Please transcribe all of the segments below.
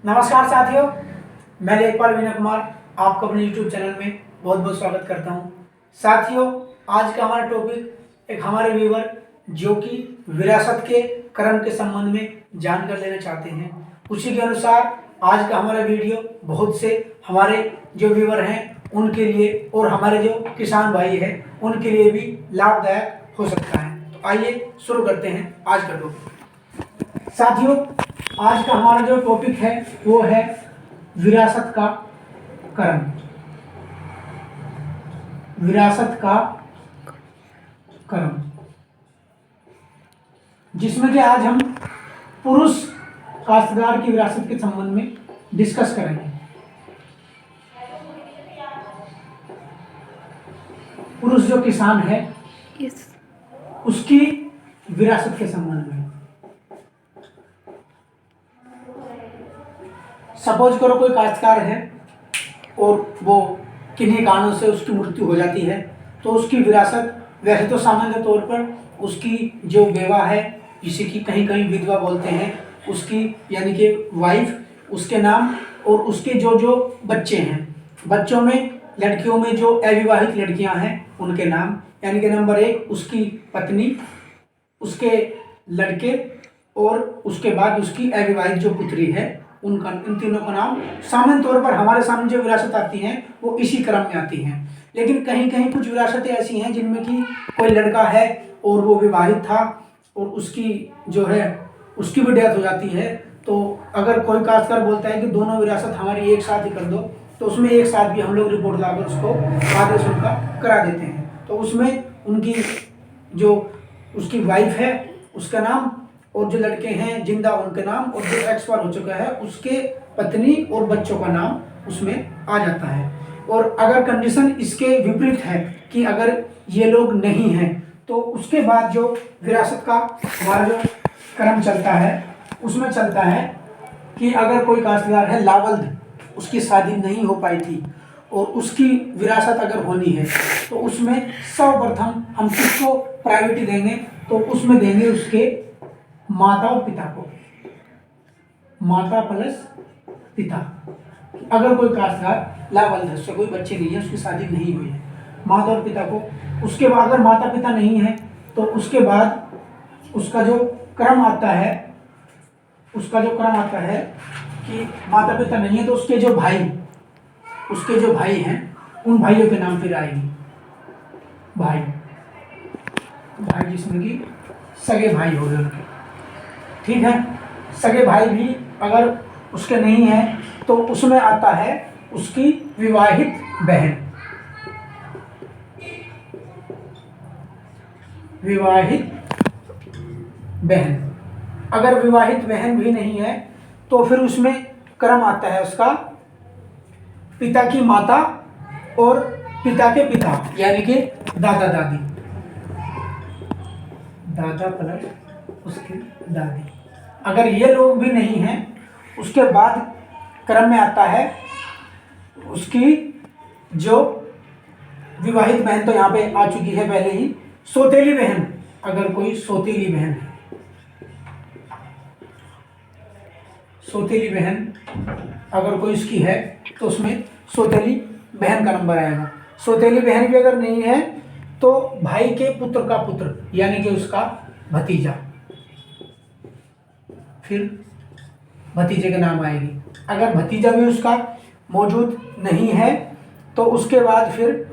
नमस्कार साथियों, मैं लेखपाल विनय कुमार आपको अपने YouTube चैनल में बहुत बहुत स्वागत करता हूं। साथियों, आज का हमारा टॉपिक एक हमारे व्यूवर जो कि विरासत के क्रम के संबंध में जानकर लेना चाहते हैं, उसी के अनुसार आज का हमारा वीडियो बहुत से हमारे जो व्यूवर हैं उनके लिए और हमारे जो किसान भाई हैं उनके लिए भी लाभदायक हो सकता है। तो आइए शुरू करते हैं आज का टॉपिक। साथियों, आज का हमारा जो टॉपिक है वो है विरासत का क्रम। विरासत का क्रम, जिसमें कि आज हम पुरुष काश्तकार की विरासत के संबंध में डिस्कस करेंगे। पुरुष जो किसान है उसकी विरासत के संबंध में। सपोज करो कोई काश्तकार है और वो किन्हीं कारणों से उसकी मृत्यु हो जाती है, तो उसकी विरासत वैसे तो सामान्य तौर पर उसकी जो बेवा है, जिसे कि कहीं कहीं विधवा बोलते हैं, उसकी यानी कि वाइफ, उसके नाम और उसके जो जो बच्चे हैं, बच्चों में लड़कियों में जो अविवाहित लड़कियां हैं उनके नाम, यानी कि नंबर 1 उसकी पत्नी, उसके लड़के और उसके बाद उसकी अविवाहित जो पुत्री है उनका, इन तीनों का नाम सामान्य तौर पर हमारे सामने जो विरासत आती हैं वो इसी क्रम में आती हैं। लेकिन कहीं कहीं कुछ विरासतें ऐसी हैं जिनमें कि कोई लड़का है और वो विवाहित था और उसकी जो है उसकी भी डेथ हो जाती है, तो अगर कोई काश्तकार बोलता है कि दोनों विरासत हमारी एक साथ ही कर दो, तो उसमें एक साथ भी हम लोग रिपोर्ट लाकर उसको आदेश उनका करा देते हैं। तो उसमें उनकी जो उसकी वाइफ है उसका नाम और जो लड़के हैं जिंदा उनके नाम और जो एक्सपायर हो चुका है उसके पत्नी और बच्चों का नाम उसमें आ जाता है। और अगर कंडीशन इसके विपरीत है कि अगर ये लोग नहीं हैं, तो उसके बाद जो विरासत का हमारा जो क्रम चलता है उसमें चलता है कि अगर कोई काश्तकार है लावल्द, उसकी शादी नहीं हो पाई थी और उसकी विरासत अगर होनी है, तो उसमें सर्वप्रथम हम किसको प्रायोरिटी देंगे, तो उसमें देंगे उसके माता और पिता को, माता प्लस पिता। अगर कोई काश्तकार लावल्द है, उससे कोई बच्चे नहीं है, उसकी शादी नहीं हुई है, माता और पिता को। उसके बाद अगर माता पिता नहीं है तो उसके बाद उसका जो क्रम आता है, कि माता पिता नहीं है तो उसके जो भाई हैं उन भाइयों के नाम फिर आएंगे। भाई जिसमें कि सगे भाई हो गए उनके, ठीक है। सगे भाई भी अगर उसके नहीं है तो उसमें आता है उसकी विवाहित बहन। अगर विवाहित बहन भी नहीं है तो फिर उसमें क्रम आता है उसका पिता की माता और पिता के पिता, यानी कि दादा दादी, दादा प्लस उसकी दादी। अगर ये लोग भी नहीं हैं, उसके बाद क्रम में आता है उसकी जो विवाहित बहन, तो यहाँ पे आ चुकी है पहले ही, सौतेली बहन। अगर कोई सौतेली बहन अगर कोई उसकी है तो उसमें सौतेली बहन का नंबर आएगा। सौतेली बहन भी अगर नहीं है तो भाई के पुत्र का पुत्र, यानी कि उसका भतीजा, फिर भतीजे के नाम आएगी। अगर भतीजा भी उसका मौजूद नहीं है तो उसके बाद फिर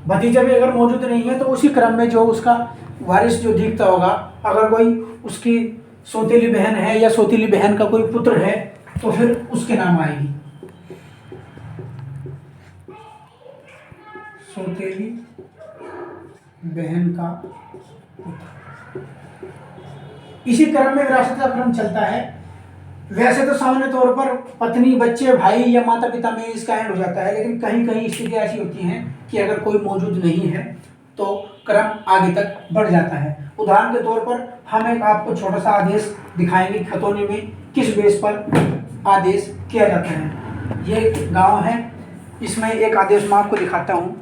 भतीजा भी अगर मौजूद नहीं है तो उसी क्रम में जो उसका वारिस जो दिखता होगा, अगर कोई उसकी सौतेली बहन है या सौतेली बहन का कोई पुत्र है तो फिर उसके नाम आएगी सौतेली बहन का पुत्र। इसी क्रम में विरासत का क्रम चलता है। वैसे तो सामान्य तौर पर पत्नी, बच्चे, भाई या माता पिता में इसका एंड हो जाता है, लेकिन कहीं कहीं स्थितियाँ ऐसी होती हैं कि अगर कोई मौजूद नहीं है तो क्रम आगे तक बढ़ जाता है। उदाहरण के तौर पर हम एक आपको छोटा सा आदेश दिखाएंगे खतौनी में किस बेस पर आदेश किया जाता है। ये गांव है, इसमें एक आदेश मैं आपको दिखाता हूँ।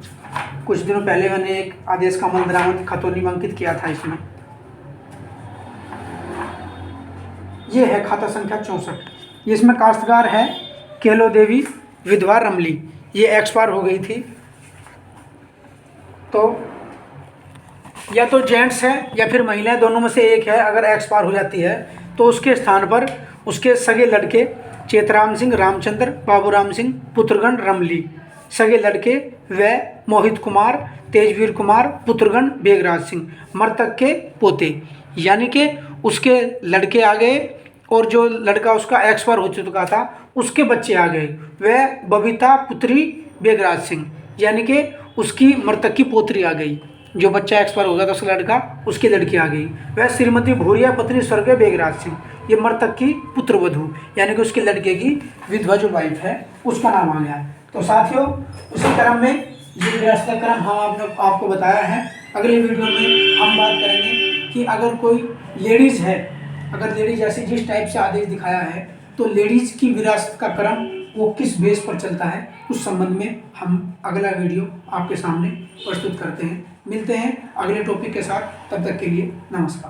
कुछ दिनों पहले मैंने एक आदेश का अमल दरामद खतौनी में अंकित किया था। इसमें ये है खाता संख्या 64। इसमें काश्तकार है केलो देवी विधवा रमली, ये एक्सपायर हो गई थी। तो या तो जेंट्स है या फिर महिलाएं, दोनों में से एक है। अगर एक्सपायर हो जाती है तो उसके स्थान पर उसके सगे लड़के चेतराम सिंह रामचंद्र, बाबूराम सिंह, पुत्रगण रमली, सगे लड़के व मोहित कुमार, तेजवीर कुमार, पुत्रगण बेगराज सिंह, मृतक के पोते। यानी कि उसके लड़के आ गए और जो लड़का उसका एक्सपायर हो चुका था उसके बच्चे आ गए, वह बबीता पुत्री बेगराज सिंह, यानी कि उसकी मृतक की पोत्री आ गई। जो बच्चा एक्सपायर हो गया था उसका लड़का, उसकी लड़की आ गई। वह श्रीमती भूरिया पत्नी स्वर्गीय बेगराज सिंह, ये मृतक की पुत्रवधू, यानी कि उसके लड़के की विधवा जो वाइफ है उसका नाम आ गया। तो साथियों, उसी क्रम में ये विरासत का क्रम हम आपको बताया है। अगले वीडियो में हम बात करेंगे कि अगर कोई लेडीज़ है, अगर लेडीज ऐसे जिस टाइप से आदेश दिखाया है, तो लेडीज की विरासत का क्रम वो किस बेस पर चलता है, उस संबंध में हम अगला वीडियो आपके सामने प्रस्तुत करते हैं। मिलते हैं अगले टॉपिक के साथ, तब तक के लिए नमस्कार।